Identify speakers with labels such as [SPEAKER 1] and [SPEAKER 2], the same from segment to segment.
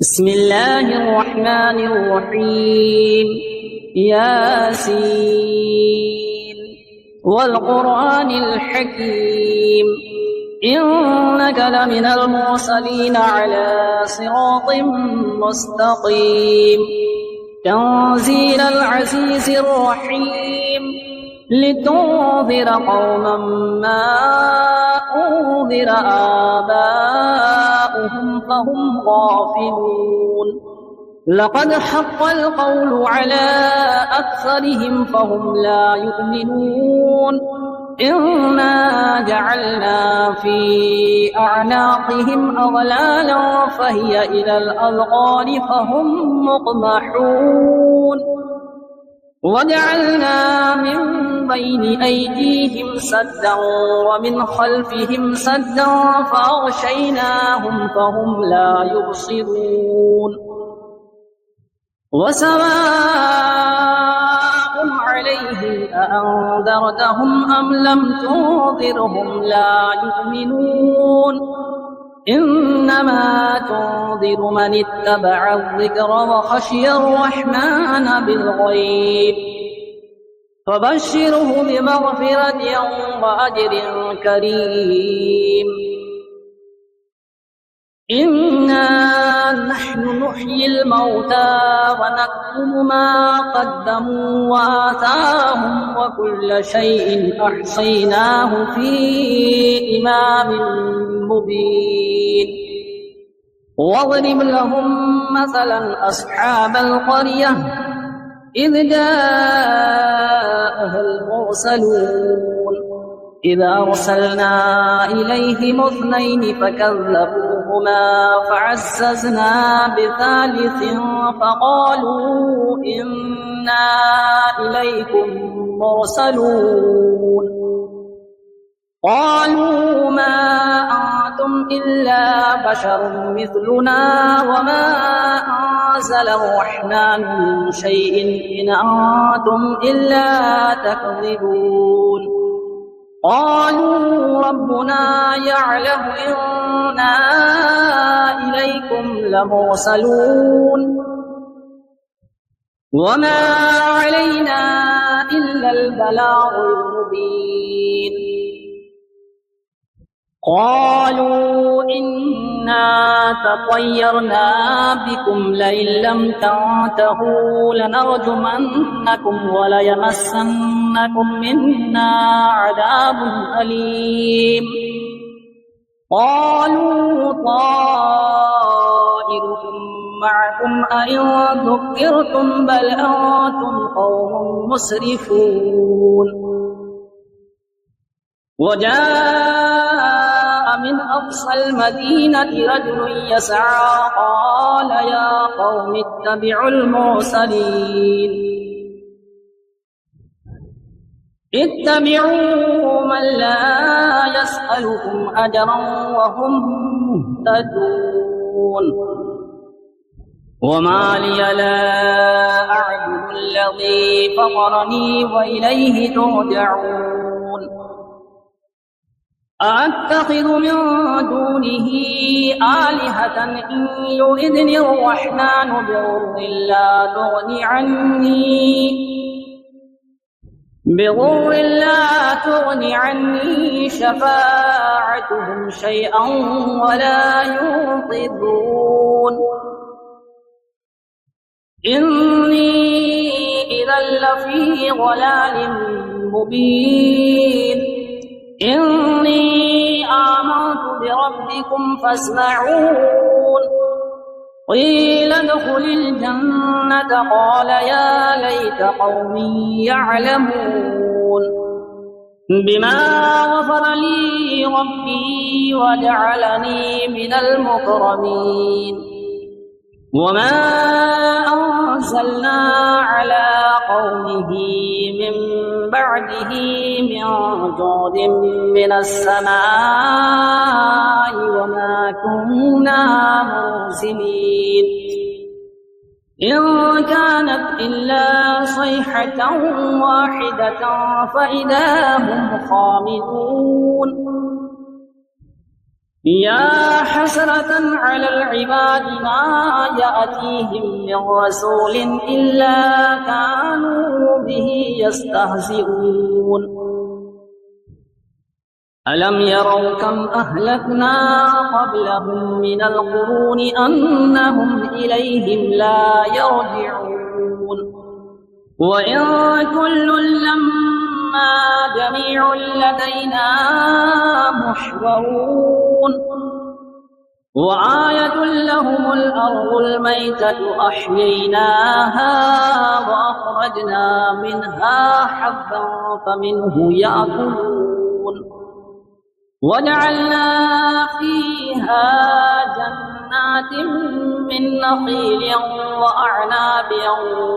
[SPEAKER 1] بسم الله الرحمن الرحيم. ياسين والقرآن الحكيم إنك لمن المرسلين على صراط مستقيم تنزيل العزيز الرحيم لتنذر قوما ما أنذر آباؤهم فهم غافلون لقد حق القول على أكثرهم فهم لا يؤمنون إنا جعلنا في أعناقهم أغلالا فهي إلى الأذقان فهم مقمحون وجعلنا من بين أيديهم سدا ومن خلفهم سدا فأغشيناهم فهم لا يبصرون وسواء عليهم أأنذرتهم أم لم تنذرهم لا يؤمنون إنما تنذر من اتبع الذكر وخشي الرحمن بالغيب فبشره بمغفرة وأجر كريم إنا نحن نحيي الموتى ونكتب ما قدموا وآثارهم وكل شيء أحصيناه في إمام مبين واضرب لهم مثلا أصحاب القرية إذ جاءها المرسلون إذ أرسلنا إليهم اثنين فكذبوهما فعززنا بثالث فقالوا إنا إليكم مرسلون قالوا ما أنتم إلا بشر مثلنا وما أنزل الرحمن من شيء إن أنتم إلا تكذبون قالوا ربنا يعلم إنا إليكم لمرسلون وما علينا إلا البلاغ المبين قالوا إنا تطيرنا بكم لئن لم تنتهوا لنرجمنكم وليمسنكم منا عذاب أليم قالوا طائركم معكم أئن ذكرتم بل أنتم قوم مسرفون وجاء من أقصى المدينة رجل يسعى قال يا قوم اتبعوا المرسلين اتبعوا من لا يسألكم أجرا وهم مهتدون وما لي لا أعبد الذي فطرني وإليه ترجعون أأتخذ من دونه آلهة إن يردني الرحمن بضر لا تغني عني شفاعتهم شيئا ولا ينقذون إني إذا لفي ضلال مبين إني آمنت بربكم فاسمعون قيل ادخل الجنة قال يا ليت قومي يعلمون بما غفر لي ربي وجعلني من المكرمين وما أنزلنا على قومه من بعده من جود من السماء وما كنا منزلين إن كانت إلا صيحة واحدة فإذا هم خامدون يا حسرة على العباد ما يأتيهم من رسول إلا كانوا به يستهزئون ألم يروا كم أهلكنا قبلهم من القرون أنهم إليهم لا يرجعون وإن كل لما جميع لدينا محضرون وآية لهم الأرض الميتة أحييناها وأخرجنا منها حبا فمنه يأكلون وجعلنا فيها جنات من نخيل وأعناب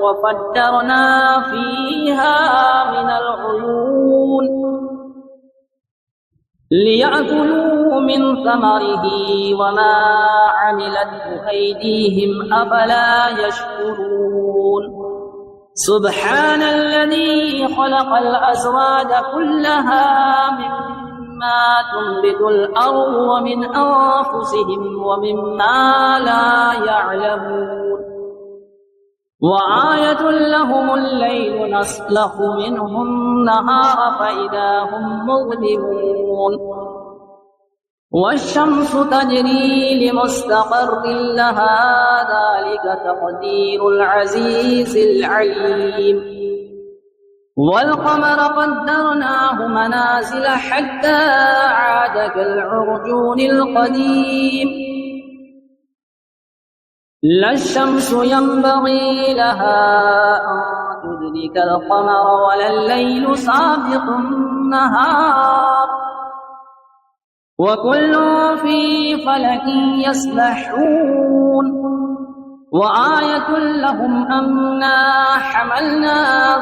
[SPEAKER 1] وفجرنا فيها من العيون ليأكلوا من ثمره وما عملته أيديهم أفلا يشكرون سبحان الذي خلق الأزواج كلها مما تنبت الأرض ومن أنفسهم ومما لا يعلمون وآية لهم الليل نسلخ منه النهار فإذا هم مظلمون والشمس تجري لمستقر لها ذلك تقدير العزيز العليم والقمر قدرناه منازل حتى عاد كالعرجون القديم لا الشمس ينبغي لها أن تدرك القمر ولا الليل سابق النهار وكل في فلك يسبحون وآية لهم أنا حملنا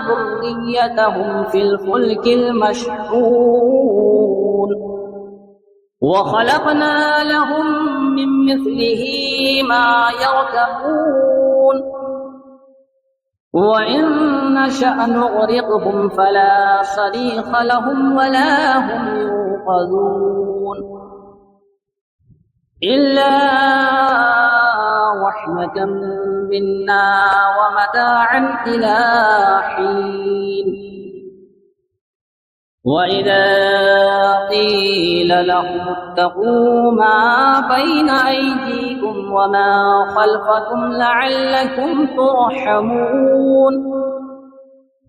[SPEAKER 1] ذريتهم في الفلك المشحون وخلقنا لهم من مثله ما يركبون وإن نشأ نغرقهم فلا صريخ لهم ولا هم ينقذون إلا رحمة منا ومتاعا إلى حين وإذا قيل لهم اتقوا ما بين أيديكم وما خلفكم لعلكم ترحمون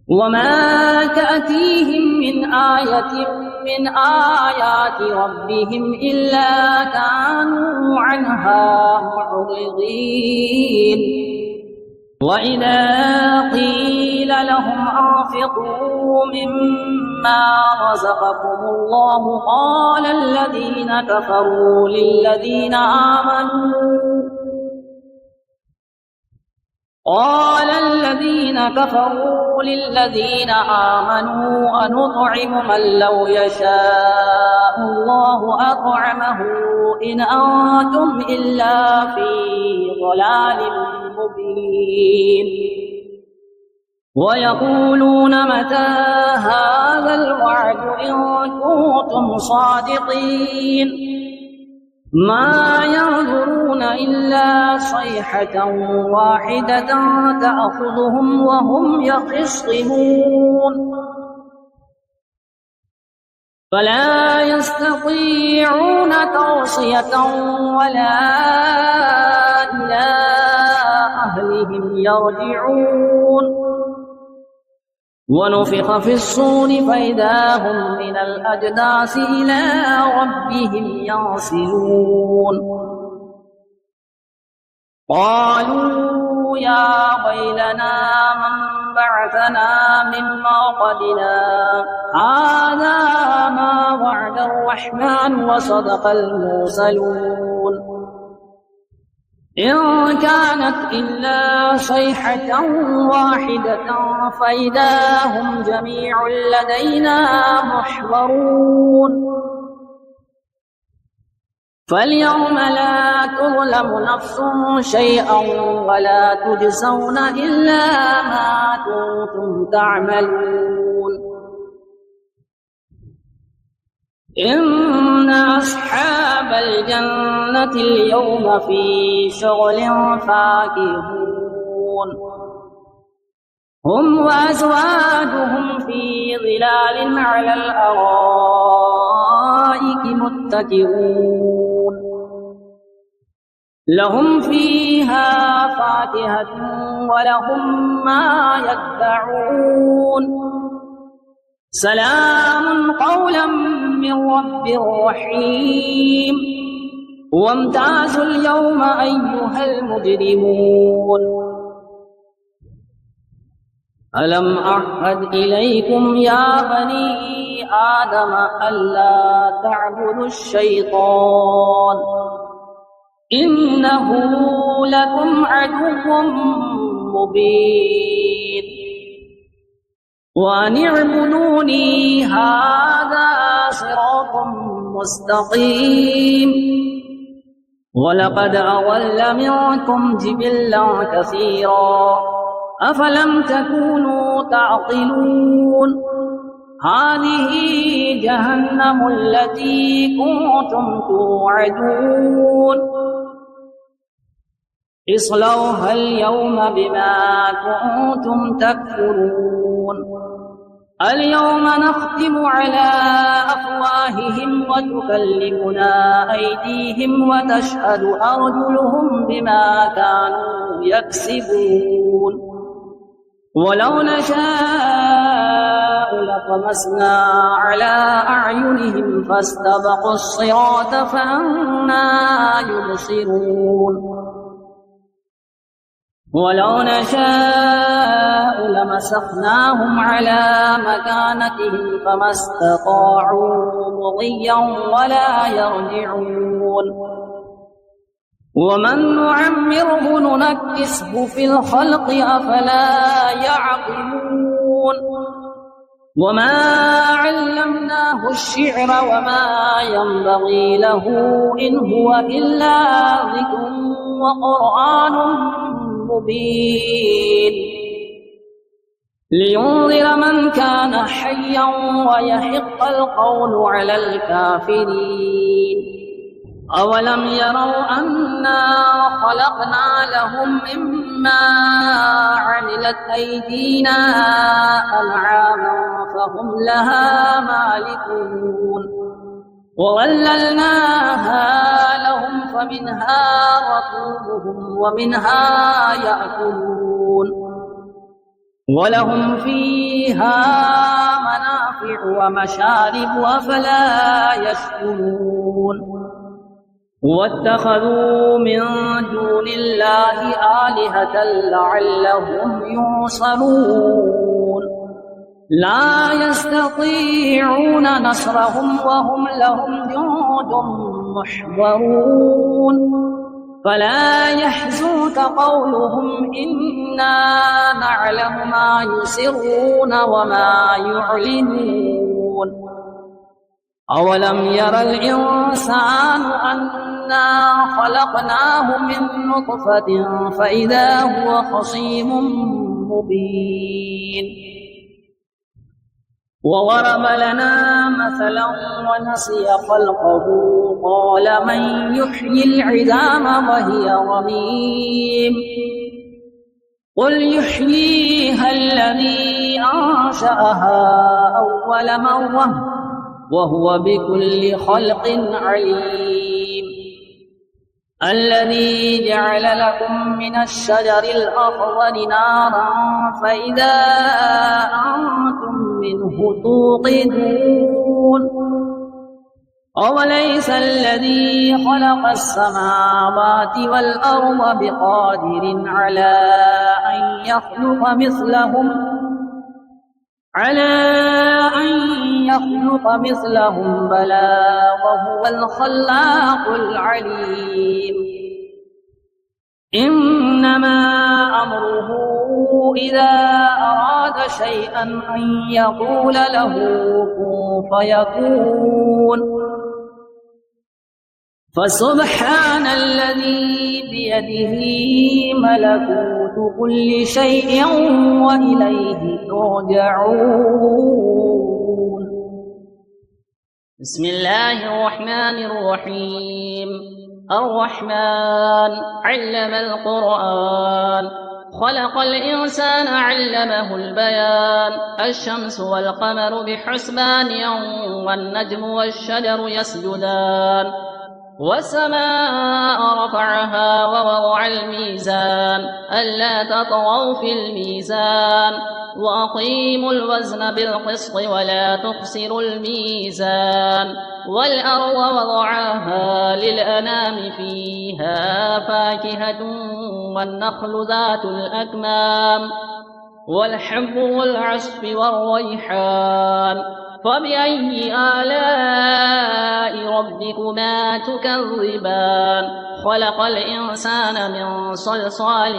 [SPEAKER 1] وما تأتيهم من آية من آيات ربهم إلا كانوا عنها معرضين وإذا قيل لهم أنفقوا مما رزقكم الله قال الذين كفروا للذين آمنوا أنطعم من لو يشاء الله أطعمه إن أنتم إلا في ضلال مبين ويقولون متى هذا الوعد إن كنتم صادقين ما ينظرون إلا صيحة واحدة تأخذهم وهم يخصمون فلا يستطيعون توصية ولا إلى أهلهم يرجعون ونفخ في الصور فإذا هم من الأجداث إلى ربهم ينسلون قالوا يا ويلنا من بعثنا من مرقدنا هذا ما وعد الرحمن وصدق المرسلون إن كانت إلا صيحة واحدة فإذا هم جميع لدينا محضرون فاليوم لا تظلم نفس شيئا ولا تجزون إلا ما كنتم تعملون إن أصحاب الجنة اليوم في شغل فاكهون هم وأزواجهم في ظلال على الأرائك متكئون لهم فيها فاكهة ولهم ما يدعون سلام قولا من رب رحيم وامتازوا اليوم أيها المجرمون ألم أعهد إليكم يا بني آدم ألا تعبدوا الشيطان إنه لكم عدو مبين وأن اعبدوني هذا صراط مستقيم ولقد أضل منكم جبلا كثيرا أفلم تكونوا تعقلون هذه جهنم التي كنتم توعدون اصلوها اليوم بما كنتم تكفرون اليوم نختم على أفواههم وتكلمنا أيديهم وتشهد أرجلهم بما كانوا يكسبون ولو نشاء لطمسنا على أعينهم فاستبقوا الصراط فأنى يبصرون ولو نشاء لمسخناهم على مكانتهم فما استطاعوا مضيا ولا يرجعون ومن نعمره ننكسه في الخلق أفلا يعقلون وما علمناه الشعر وما ينبغي له إن هو إلا ذكر وقرآن مبين لينذر من كان حيا ويحق القول على الكافرين أولم يروا أنا خلقنا لهم مما عملت أيدينا أنعاما فهم لها مالكون وظللناها لهم فمنها ركوبهم ومنها يأكلون ولهم فيها منافع ومشارب أفلا يشكرون واتخذوا من دون الله آلهة لعلهم ينصرون لا يستطيعون نصرهم وهم لهم جند محضرون فلا يحزنك قولهم إنا نعلم ما يسرون وما يعلنون أولم ير الإنسان أنا خلقناه من نطفة فإذا هو خصيم مبين وضرب لنا مثلا ونسي خلقه قال من يحيي العظام وهي رميم قل يحييها الذي أنشأها أول مرة وهو بكل خلق عليم الذي جعل لكم من الشجر الأخضر نارا فإذا أنتم منه توقدون أوليس الذي خلق السماوات والأرض بقادر على أن يخلق مثلهم بلى وهو الخلاق العليم إنما أمره إذا أراد شيئا أن يقول له كن فيكون فسبحان الذي بيده ملكوت كل شيء وإليه ترجعون بسم الله الرحمن الرحيم. الرحمن علم القرآن، خلق الإنسان علمه البيان. الشمس والقمر بحسبان والنجم والشجر يسجدان. والسماء رفعها ووضع الميزان ألا تطغوا في الميزان وأقيموا الوزن بالقسط ولا تخسروا الميزان. والأرض وضعها للأنام فيها فاكهة والنخل ذات الأكمام والحب والعصف والريحان. فبأي آلاء ربكما تكذبان؟ خلق الإنسان من صلصال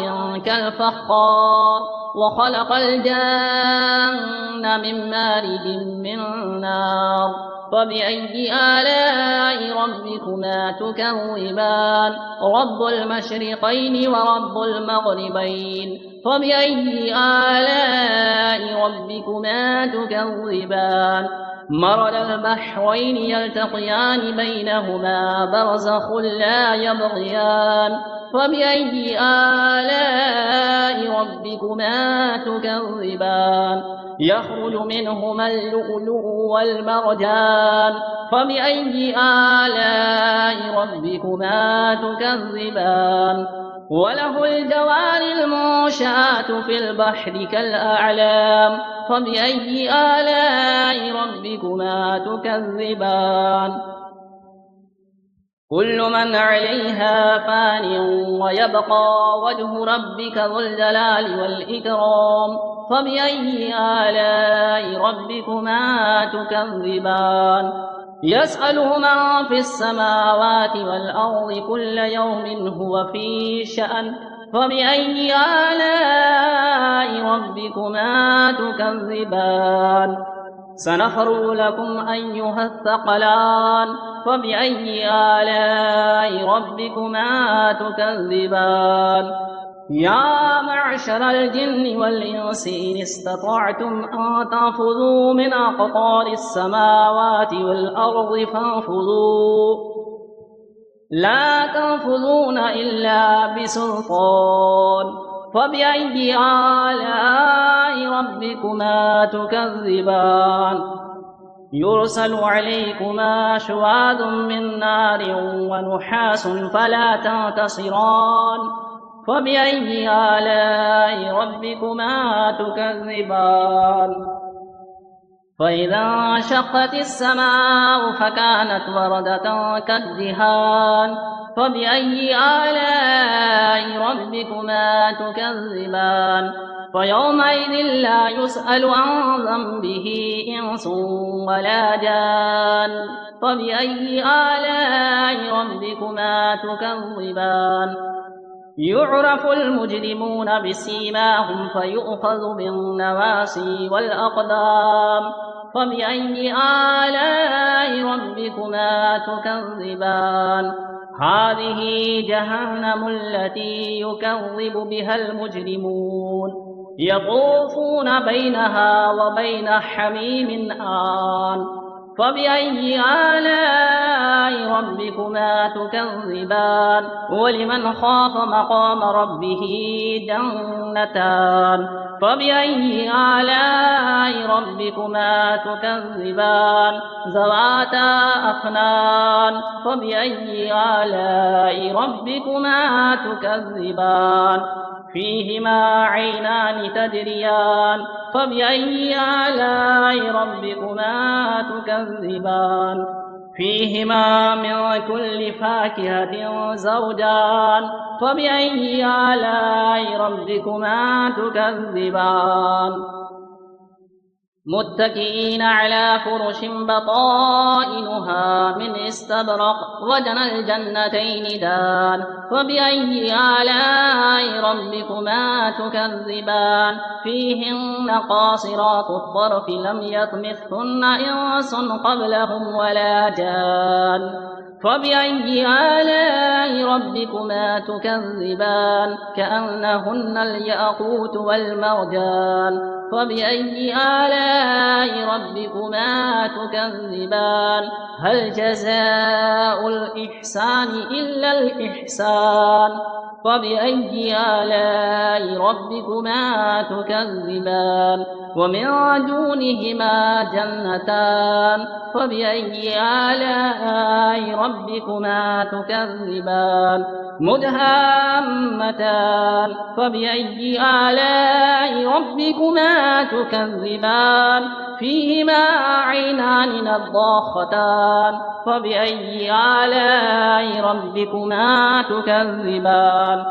[SPEAKER 1] كالفخار وخلق الجن من مارج من نار. فبأي آلاء ربكما تكذبان؟ رب المشرقين ورب المغربين. فبأي آلاء ربكما تكذبان؟ مرج البحرين يلتقيان بينهما برزخ لا يبغيان. فبأي آلاء ربكما تكذبان؟ يخرج منهما اللؤلؤ والمرجان. فبأي آلاء ربكما تكذبان؟ وله الجوار المنشآت في البحر كالأعلام. فبأي آلاء ربكما تكذبان؟ كل من عليها فان ويبقى وجه ربك ذو الجلال والإكرام. فبأي آلاء ربكما تكذبان؟ يسأله من في السماوات والأرض كل يوم هو في شأن. فبأي آلاء ربكما تكذبان؟ سنفرغ لكم أيها الثقلان. فبأي آلاء ربكما تكذبان؟ يا معشر الجن والإنس إن استطعتم أن تنفذوا من أقطار السماوات والأرض فانفذوا، لا تنفذون إلا بسلطان. فبأي آلاء ربكما تكذبان؟ يرسل عليكما شواظ من نار ونحاس فلا تنتصران. فبأي آلاء ربكما تكذبان؟ فإذا انشقت السماء فكانت وردة كالدهان. فبأي آلاء ربكما تكذبان؟ فيومئذ لا يسأل عن ذنبه إنس ولا جان. فبأي آلاء ربكما تكذبان؟ يعرف المجرمون بسيماهم فيؤخذ بالنواصي والأقدام. فبأي آلاء ربكما تكذبان؟ هذه جهنم التي يكذب بها المجرمون يطوفون بينها وبين حميم آن. فبأي آلاء ربكما تكذبان؟ ولمن خاف مقام ربه جنتان. فبأي آلاء ربكما تكذبان؟ ذواتا أفنان. فبأي آلاء ربكما تكذبان؟ فيهما عينان تجريان. فبأي آلاء ربكما تكذبان؟ فيهما من كل فاكهة زوجان. فبأي آلاء ربكما تكذبان؟ متكئين على فرش بطائنها من استبرق وجنى الجنتين دان. فبأي آلاء ربكما تكذبان؟ فيهن قاصرات الطرف لم يطمثهن إنس قبلهم ولا جان. فبأي آلاء ربكما تكذبان كأنهن الياقوت والمرجان فبأي آلاء ربكما تكذبان هل جزاء الإحسان إلا الإحسان فبأي آلاء ربكما تكذبان ومن دونهما جنتان فبأي آلاء ربكما تكذبان مدهامتان فبأي آلاء ربكما تكذبان فيهما عينان نضاختان فبأي آلاء ربكما تكذبان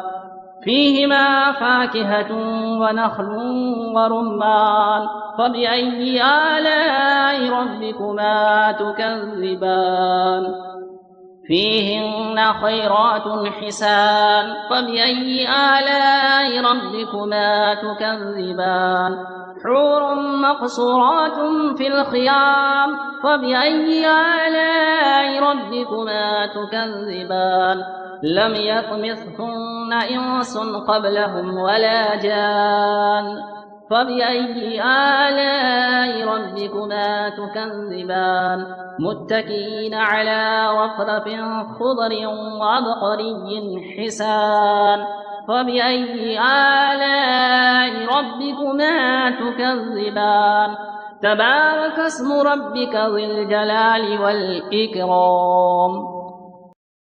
[SPEAKER 1] فيهما فاكهة ونخل ورمان فبأي آلاء ربكما تكذبان فيهن خيرات حسان فبأي آلاء ربكما تكذبان حور مقصورات في الخيام فبأي آلاء ربكما تكذبان لم يطمثهن إنس قبلهم ولا جان فبأي آلاء ربكما تكذبان متكئين على رفرف خضر وعبقري حسان فبأي آلاء ربكما تكذبان تبارك اسم ربك ذي الجلال والإكرام